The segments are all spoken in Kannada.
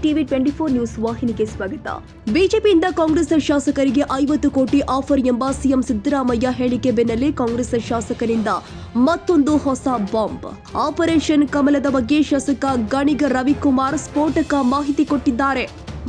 ಟಿವಿ 24 ನ್ಯೂಸ್ ವಾಹಿನಿಗೆ ಸ್ವಾಗತ. ಬಿಜೆಪಿಯಿಂದ ಕಾಂಗ್ರೆಸ್ ಶಾಸಕರಿಗೆ 50 ಕೋಟಿ ಆಫರ್ ಎಂಬ ಸಿಎಂ ಸಿದ್ದರಾಮಯ್ಯ ಹೇಳಿಕೆ ಬೆನ್ನಲ್ಲೇ ಕಾಂಗ್ರೆಸ್ ಶಾಸಕರಿಂದ ಮತ್ತೊಂದು ಹೊಸ ಬಾಂಬ್. ಆಪರೇಷನ್ ಕಮಲದ ಬಗ್ಗೆ ಶಾಸಕ ಗಣಿಗ ರವಿಕುಮಾರ್ ಸ್ಫೋಟಕ ಮಾಹಿತಿ ಕೊಟ್ಟಿದ್ದಾರೆ.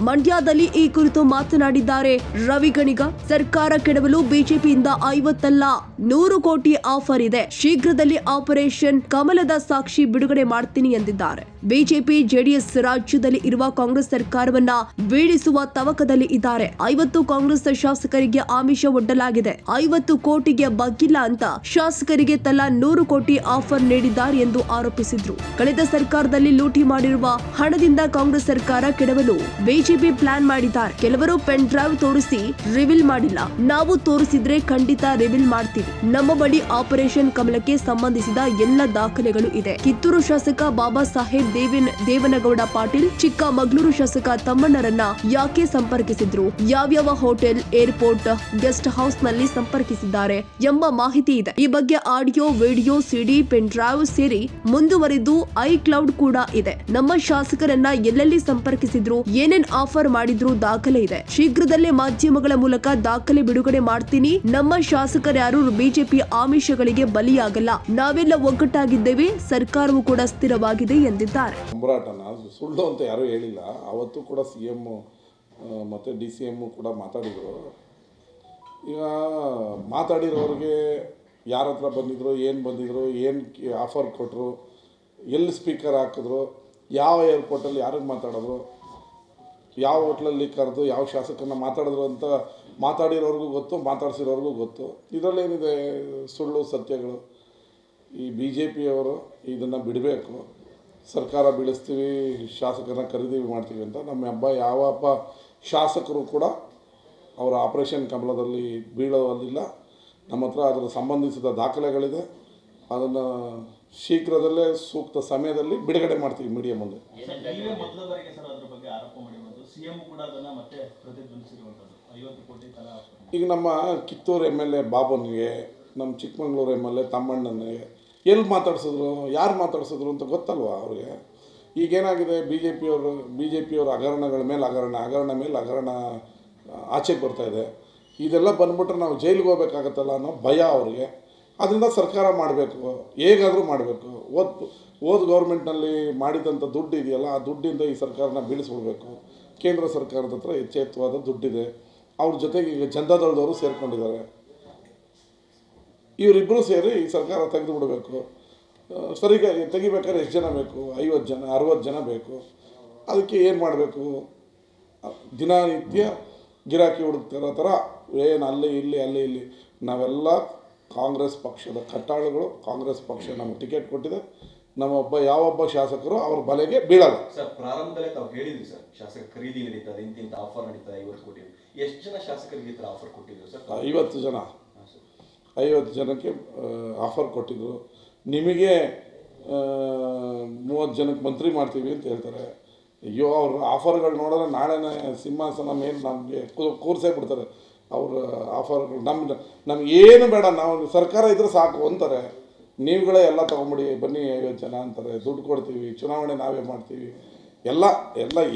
ಮಂಡ್ಯದಲ್ಲಿ ಈ ಕುರಿತು ಮಾತನಾಡಿದ್ದಾರೆ ರವಿ ಗಣಿಗ. ಸರ್ಕಾರ ಕೆಡವಲು ಬಿಜೆಪಿಯಿಂದ 50 ಅಲ್ಲ 100 ಕೋಟಿ ಆಫರ್ ಇದೆ. ಶೀಘ್ರದಲ್ಲಿ ಆಪರೇಷನ್ ಕಮಲದ ಸಾಕ್ಷಿ ಬಿಡುಗಡೆ ಮಾಡ್ತೀನಿ ಎಂದಿದ್ದಾರೆ. ಬಿಜೆಪಿ ಜೆಡಿಎಸ್ ರಾಜ್ಯದಲ್ಲಿ ಇರುವ ಕಾಂಗ್ರೆಸ್ ಸರ್ಕಾರವನ್ನ ಬೀಳಿಸುವ ತವಕದಲ್ಲಿ ಇದ್ದಾರೆ. 50 ಕಾಂಗ್ರೆಸ್ ಶಾಸಕರಿಗೆ ಆಮಿಷ ಒಡ್ಡಲಾಗಿದೆ. 50 ಕೋಟಿಗೆ ಬಗ್ಗಿಲ್ಲ ಅಂತ ಶಾಸಕರಿಗೆ ತಲಾ 100 ಕೋಟಿ ಆಫರ್ ನೀಡಿದ್ದಾರೆ ಎಂದು ಆರೋಪಿಸಿದ್ರು. ಕಳೆದ ಸರ್ಕಾರದಲ್ಲಿ ಲೂಟಿ ಮಾಡಿರುವ ಹಣದಿಂದ ಕಾಂಗ್ರೆಸ್ ಸರ್ಕಾರ ಕೆಡವಲು ಬಿಜೆಪಿ ಪ್ಲಾನ್ ಮಾಡಿದ್ದಾರೆ. ಕೆಲವರು ಪೆನ್ ಡ್ರೈವ್ ತೋರಿಸಿ ರಿವೀಲ್ ಮಾಡಿಲ್ಲ. ನಾವು ತೋರಿಸಿದ್ರೆ ಖಂಡಿತ ರಿವೀಲ್ ಮಾಡ್ತೀವಿ. ನಮ್ಮ ಬಳಿ ಆಪರೇಷನ್ ಕಮಲಕ್ಕೆ ಸಂಬಂಧಿಸಿದ ಎಲ್ಲ ದಾಖಲೆಗಳು ಇದೆ. ಕಿತ್ತೂರು ಶಾಸಕ ಬಾಬಾ ಸಾಹೇಬ್ ದೇವನಗೌಡ ಪಾಟೀಲ್ ಚಿಕ್ಕಮಗಳೂರು ಶಾಸಕ ತಮ್ಮಣ್ಣರನ್ನ ಯಾಕೆ ಸಂಪರ್ಕಿಸಿದ್ರು, ಯಾವ್ಯಾವ ಹೋಟೆಲ್, ಏರ್ಪೋರ್ಟ್, ಗೆಸ್ಟ್ ಹೌಸ್ ನಲ್ಲಿ ಸಂಪರ್ಕಿಸಿದ್ದಾರೆ ಎಂಬ ಮಾಹಿತಿ ಇದೆ. ಈ ಬಗ್ಗೆ ಆಡಿಯೋ, ವಿಡಿಯೋ, ಸಿಡಿ, ಪೆನ್ ಡ್ರೈವ್ ಸೇರಿ ಮುಂದುವರೆದು ಐಕ್ಲೌಡ್ ಕೂಡ ಇದೆ. ನಮ್ಮ ಶಾಸಕರನ್ನ ಎಲ್ಲೆಲ್ಲಿ ಸಂಪರ್ಕಿಸಿದ್ರು, ಏನೇನ್ ಆಫರ್ ಮಾಡಿದ್ರು ದಾಖಲೆ ಇದೆ. ಶೀಘ್ರದಲ್ಲೇ ಮಾಧ್ಯಮಗಳ ಮೂಲಕ ದಾಖಲೆ ಬಿಡುಗಡೆ ಮಾಡ್ತೀನಿ. ನಮ್ಮ ಶಾಸಕರ್ಯಾರು ಬಿಜೆಪಿ ಆಮಿಷಗಳಿಗೆ ಬಲಿಯಾಗಲ್ಲ. ನಾವೆಲ್ಲ ಒಗ್ಗಟ್ಟಾಗಿದ್ದೇವೆ. ಸರ್ಕಾರವು ಕೂಡ ಸ್ಥಿರವಾಗಿದೆ ಎಂದಿದ್ದಾರೆ. ಸುಳ್ಳು ಅಂತ ಯಾರೂ ಹೇಳಿಲ್ಲ. ಅವತ್ತು ಕೂಡ CM ಮತ್ತು DCM ಕೂಡ ಮಾತಾಡಿದರು. ಈಗ ಮಾತಾಡಿರೋರಿಗೆ ಯಾರ ಹತ್ರ ಬಂದಿದ್ರು, ಏನು ಬಂದಿದ್ರು, ಏನು ಆಫರ್ ಕೊಟ್ಟರು, ಎಲ್ಲಿ ಸ್ಪೀಕರ್ ಹಾಕಿದ್ರು, ಯಾವ ಏರ್ಪೋರ್ಟಲ್ಲಿ ಯಾರಿಗೆ ಮಾತಾಡಿದ್ರು, ಯಾವ ಹೋಟ್ಲಲ್ಲಿ ಕರೆದು ಯಾವ ಶಾಸಕರನ್ನ ಮಾತಾಡಿದ್ರು ಅಂತ ಮಾತಾಡಿರೋರಿಗೂ ಗೊತ್ತು, ಮಾತಾಡ್ಸಿರೋರಿಗೂ ಗೊತ್ತು. ಇದರಲ್ಲೇನಿದೆ ಸುಳ್ಳು ಸತ್ಯಗಳು. ಈ BJPಯವರು ಇದನ್ನು ಬಿಡಬೇಕು. ಸರ್ಕಾರ ಬೀಳಿಸ್ತೀವಿ, ಶಾಸಕರನ್ನ ಖರೀದಿ ಮಾಡ್ತೀವಿ ಅಂತ ಯಾವ ಶಾಸಕರು ಕೂಡ ಅವರ ಆಪರೇಷನ್ ಕಮಲದಲ್ಲಿ ಬೀಳೋದಿಲ್ಲ. ನಮ್ಮ ಹತ್ರ ಅದರ ಸಂಬಂಧಿಸಿದ ದಾಖಲೆಗಳಿದೆ. ಅದನ್ನು ಶೀಘ್ರದಲ್ಲೇ ಸೂಕ್ತ ಸಮಯದಲ್ಲಿ ಬಿಡುಗಡೆ ಮಾಡ್ತೀವಿ ಮೀಡಿಯಾ ಮುಂದೆ. ಈಗ ನಮ್ಮ ಕಿತ್ತೂರು MLA ಬಾಬನಿಗೆ, ನಮ್ಮ ಚಿಕ್ಕಮಗಳೂರು MLA ತಮ್ಮಣ್ಣನಿಗೆ ಎಲ್ಲಿ ಮಾತಾಡ್ಸಿದ್ರು, ಯಾರು ಮಾತಾಡ್ಸಿದ್ರು ಅಂತ ಗೊತ್ತಲ್ವಾ ಅವ್ರಿಗೆ. ಈಗೇನಾಗಿದೆ, BJPಯವರು ಹಗರಣಗಳ ಮೇಲೆ ಹಗರಣ ಮೇಲೆ ಹಗರಣ ಆಚೆಗೆ ಬರ್ತಾಯಿದೆ. ಇದೆಲ್ಲ ಬಂದ್ಬಿಟ್ರೆ ನಾವು ಜೈಲಿಗೆ ಹೋಗ್ಬೇಕಾಗತ್ತಲ್ಲ ಅನ್ನೋ ಭಯ ಅವ್ರಿಗೆ. ಅದರಿಂದ ಸರ್ಕಾರ ಮಾಡಬೇಕು, ಹೇಗಾದರೂ ಮಾಡಬೇಕು. ಓದ್ ಗೌರ್ಮೆಂಟ್ನಲ್ಲಿ ಮಾಡಿದಂಥ ದುಡ್ಡು ಇದೆಯಲ್ಲ, ಆ ದುಡ್ಡಿಂದ ಈ ಸರ್ಕಾರನ ಬೀಳಿಸ್ಬಿಡ್ಬೇಕು. ಕೇಂದ್ರ ಸರ್ಕಾರದ ಹತ್ರ ಎಚ್ಚೆತ್ತವಾದ ದುಡ್ಡಿದೆ. ಅವ್ರ ಜೊತೆಗೆ ಈಗ ಜನತಾದಳದವರು ಸೇರಿಕೊಂಡಿದ್ದಾರೆ. ಇವರಿಬ್ಬರು ಸೇರಿ ಈ ಸರ್ಕಾರ ತೆಗೆದು ಬಿಡಬೇಕು. ಸರಿಗೆ ತೆಗಿಬೇಕಾದ್ರೆ ಎಷ್ಟು ಜನ ಬೇಕು? 50 ಜನ, 60 ಜನ ಬೇಕು. ಅದಕ್ಕೆ ಏನು ಮಾಡಬೇಕು? ದಿನನಿತ್ಯ ಗಿರಾಕಿ ಹುಡುಕ್ತಿರೋ ಥರ ಏನು ಅಲ್ಲಿ ಇಲ್ಲಿ ನಾವೆಲ್ಲ ಕಾಂಗ್ರೆಸ್ ಪಕ್ಷದ ಕಟ್ಟಾಳುಗಳು. ಕಾಂಗ್ರೆಸ್ ಪಕ್ಷ ನಮಗೆ ಟಿಕೆಟ್ ಕೊಟ್ಟಿದೆ. ಯಾವೊಬ್ಬ ಶಾಸಕರು ಅವ್ರ ಬಲೆಗೆ ಬೀಳಲ್ಲ. ಸರ್, ಪ್ರಾರಂಭದಲ್ಲೇ ತಾವು ಹೇಳಿದ್ರಿ ಸರ್, ಶಾಸಕ ಖರೀದಿ ನಡೀತದೆ, ಇಂತಿಂತ ಆಫರ್ ನಡೀತದೆ, 50 ಕೋಟಿ. ಎಷ್ಟು ಜನ ಶಾಸಕರಿಗೆ ಈ ಥರ ಆಫರ್ ಕೊಟ್ಟಿದ್ರು ಸರ್? 50 ಜನ, 50 ಜನಕ್ಕೆ ಆಫರ್ ಕೊಟ್ಟಿದ್ರು. ನಿಮಗೆ 30 ಜನಕ್ಕೆ ಮಂತ್ರಿ ಮಾಡ್ತೀವಿ ಅಂತ ಹೇಳ್ತಾರೆ. ಅಯ್ಯೋ, ಅವ್ರ ಆಫರ್ಗಳು ನೋಡಿದ್ರೆ ನಾಳೆನೇ ಸಿಂಹಾಸನ ಮೇಲೆ ನಮಗೆ ಕೂರಿಸೇ ಬಿಡ್ತಾರೆ. ಅವ್ರ ಆಫರ್ಗಳು ನಮ್ಗೆ ಏನು ಬೇಡ, ನಾವು ಸರ್ಕಾರ ಇದ್ರೆ ಸಾಕು ಅಂತಾರೆ. ನೀವುಗಳೇ ಎಲ್ಲ ತೊಗೊಂಬಿಡಿ, ಬನ್ನಿ 50 ಜನ ಅಂತಾರೆ. ದುಡ್ಡು ಕೊಡ್ತೀವಿ, ಚುನಾವಣೆ ನಾವೇ ಮಾಡ್ತೀವಿ, ಎಲ್ಲ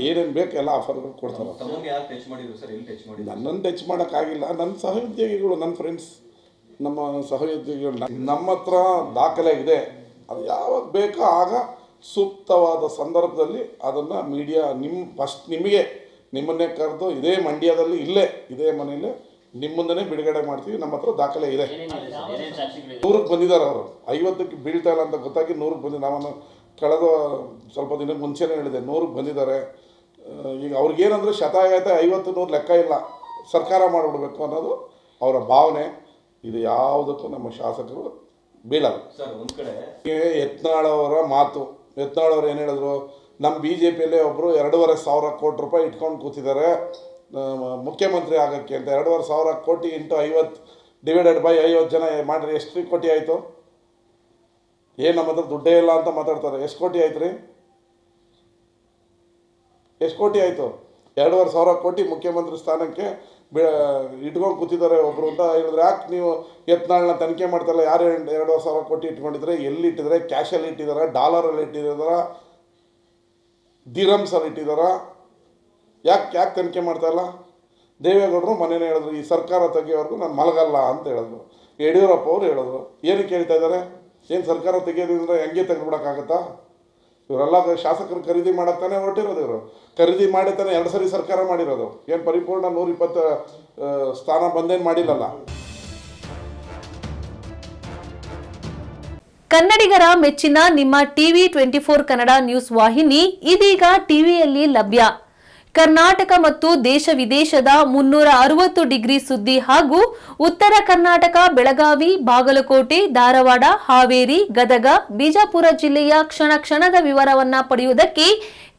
ಏನೇನು ಬೇಕು ಎಲ್ಲ ಆಫರ್ಗಳು ಕೊಡ್ತಾರೆ. ನನ್ನನ್ನು ಟಚ್ ಮಾಡೋಕ್ಕಾಗಿಲ್ಲ. ನನ್ನ ಸಹೋದ್ಯೋಗಿಗಳು, ನನ್ನ ಫ್ರೆಂಡ್ಸ್, ನಮ್ಮ ಸಹೋದ್ಯೋಗಿಗಳು ನಮ್ಮ ಹತ್ರ ದಾಖಲೆ ಇದೆ. ಅದು ಯಾವಾಗ ಬೇಕೋ ಆಗ ಸೂಕ್ತವಾದ ಸಂದರ್ಭದಲ್ಲಿ ಅದನ್ನು ಮೀಡಿಯಾ ನಿಮ್ಮನ್ನೇ ಕರೆದು ಇದೇ ಮಂಡ್ಯದಲ್ಲಿ ಇದೇ ಮನೆಯಲ್ಲೇ ನಿಮ್ಮ ಮುಂದೆ ಬಿಡುಗಡೆ ಮಾಡ್ತೀವಿ. ನಮ್ಮ ಹತ್ರ ದಾಖಲೆ ಇದೆ. 100ಕ್ಕೆ ಬಂದಿದ್ದಾರೆ ಅವರು. 50ಕ್ಕೆ ಬೀಳ್ತಾ ಇಲ್ಲ ಅಂತ ಗೊತ್ತಾಗಿ 100ಕ್ಕೆ ಬಂದಿದ್ದು. ನಾನು ಕಳೆದ ಸ್ವಲ್ಪ ದಿನಕ್ಕೆ ಮುಂಚೆನೇ ಹೇಳಿದೆ 100ಕ್ಕೆ ಬಂದಿದ್ದಾರೆ. ಈಗ ಅವ್ರಿಗೇನಂದರೆ ಶತಾಯತೆ 50, 100 ಲೆಕ್ಕ ಇಲ್ಲ, ಸರ್ಕಾರ ಮಾಡಿಬಿಡ್ಬೇಕು ಅನ್ನೋದು ಅವರ ಭಾವನೆ. ಇದು ಯಾವುದಕ್ಕೂ ನಮ್ಮ ಶಾಸಕರು ಬೀಳಲ್ಲ. ಯತ್ನಾಳವರ ಮಾತು, ಯತ್ನಾಳವ್ರು ಏನು ಹೇಳಿದ್ರು, ನಮ್ಮ BJPಯಲ್ಲೇ ಒಬ್ಬರು 2,500 ಕೋಟಿ ರೂಪಾಯಿ ಇಟ್ಕೊಂಡು ಕೂತಿದ್ದಾರೆ ಮುಖ್ಯಮಂತ್ರಿ ಆಗೋಕ್ಕೆ ಅಂತ. 2,500 ಕೋಟಿ ಇಂಟು 50 ಡಿವೈಡೆಡ್ ಬೈ 50 ಜನ ಮಾಡಿರಿ, ಎಷ್ಟು ಕೋಟಿ ಆಯಿತು? ಏನು ನಮ್ಮ ಹತ್ರ ದುಡ್ಡೇ ಇಲ್ಲ ಅಂತ ಮಾತಾಡ್ತಾರೆ. ಎಷ್ಟು ಕೋಟಿ ಆಯ್ತು ರೀ? ಎಷ್ಟು ಕೋಟಿ ಆಯಿತು? 2,500 ಕೋಟಿ ಮುಖ್ಯಮಂತ್ರಿ ಸ್ಥಾನಕ್ಕೆ ಇಟ್ಕೊಂಡು ಕೂತಿದ್ದಾರೆ ಒಬ್ಬರು ಅಂತ ಹೇಳಿದ್ರೆ, ಯಾಕೆ ನೀವು ಯತ್ನಾಳನ್ನ ತನಿಖೆ ಮಾಡ್ತಾರಲ್ಲ? ಯಾರು 2,500 ಕೋಟಿ ಇಟ್ಕೊಂಡಿದ್ರೆ, ಎಲ್ಲಿ ಇಟ್ಟಿದ್ದಾರೆ? ಕ್ಯಾಶಲ್ಲಿ ಇಟ್ಟಿದ್ದಾರೆ, ಡಾಲರಲ್ಲಿ ಇಟ್ಟಿದ್ದಾರೆ, ದಿರಮ್ಸಲ್ಲಿ ಇಟ್ಟಿದ್ದಾರೆ, ಯಾಕೆ ತನಿಖೆ ಮಾಡ್ತಾಯಿಲ್ಲ? ದೇವೇಗೌಡರು ಮನೇನೇ ಹೇಳಿದ್ರು ಈ ಸರ್ಕಾರ ತೆಗಿಯೋವರೆಗೂ ನಾನು ಮಲಗಲ್ಲ ಅಂತ ಹೇಳಿದ್ರು. ಯಡಿಯೂರಪ್ಪ ಅವರು ಹೇಳಿದ್ರು. ಏನಕ್ಕೆ ಹೇಳ್ತಾ ಇದ್ದಾರೆ? ಏನು ಸರ್ಕಾರ ತೆಗಿಯೋದ್ರಿಂದ ಹೆಂಗೆ ತೆಗೆದುಬಿಡೋಕ್ಕಾಗತ್ತಾ? ಇವರೆಲ್ಲ ಶಾಸಕರು ಖರೀದಿ ಮಾಡತ್ತಾನೆ ಹೊರಟಿರೋದು. ಇವರು ಖರೀದಿ ಮಾಡಿ ತಾನೆ 2 ಸರಿ ಸರ್ಕಾರ ಮಾಡಿರೋದು. ಏನು ಪರಿಪೂರ್ಣ 120 ಸ್ಥಾನ ಬಂದೇನು ಮಾಡಿಲ್ಲಲ್ಲ. ಕನ್ನಡಿಗರ ಮೆಚ್ಚಿನ ನಿಮ್ಮ ಟಿವಿ 24 ಕನ್ನಡ ನ್ಯೂಸ್ ವಾಹಿನಿ ಇದೀಗ ಟಿವಿಯಲ್ಲಿ ಲಭ್ಯ. ಕರ್ನಾಟಕ ಮತ್ತು ದೇಶ ವಿದೇಶದ 360 ಡಿಗ್ರಿ ಸುದ್ದಿ ಹಾಗೂ ಉತ್ತರ ಕರ್ನಾಟಕ, ಬೆಳಗಾವಿ, ಬಾಗಲಕೋಟೆ, ಧಾರವಾಡ, ಹಾವೇರಿ, ಗದಗ, ಬಿಜಾಪುರ ಜಿಲ್ಲೆಯ ಕ್ಷಣ ಕ್ಷಣದ ವಿವರವನ್ನ ಪಡೆಯುವುದಕ್ಕೆ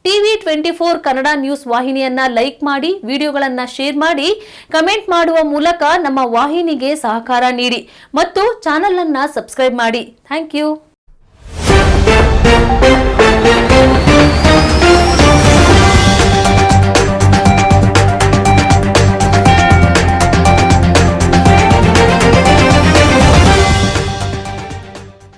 ಟಿವಿ 24 ಕನ್ನಡ ನ್ಯೂಸ್ ವಾಹಿನಿಯನ್ನ ಲೈಕ್ ಮಾಡಿ, ವಿಡಿಯೋಗಳನ್ನ ಶೇರ್ ಮಾಡಿ, ಕಮೆಂಟ್ ಮಾಡುವ ಮೂಲಕ ನಮ್ಮ ವಾಹಿನಿಗೆ ಸಹಕಾರ ನೀಡಿ ಮತ್ತು ಚಾನೆಲ್ ಅನ್ನ ಸಬ್ಸ್ಕ್ರೈಬ್ ಮಾಡಿ. Thank you.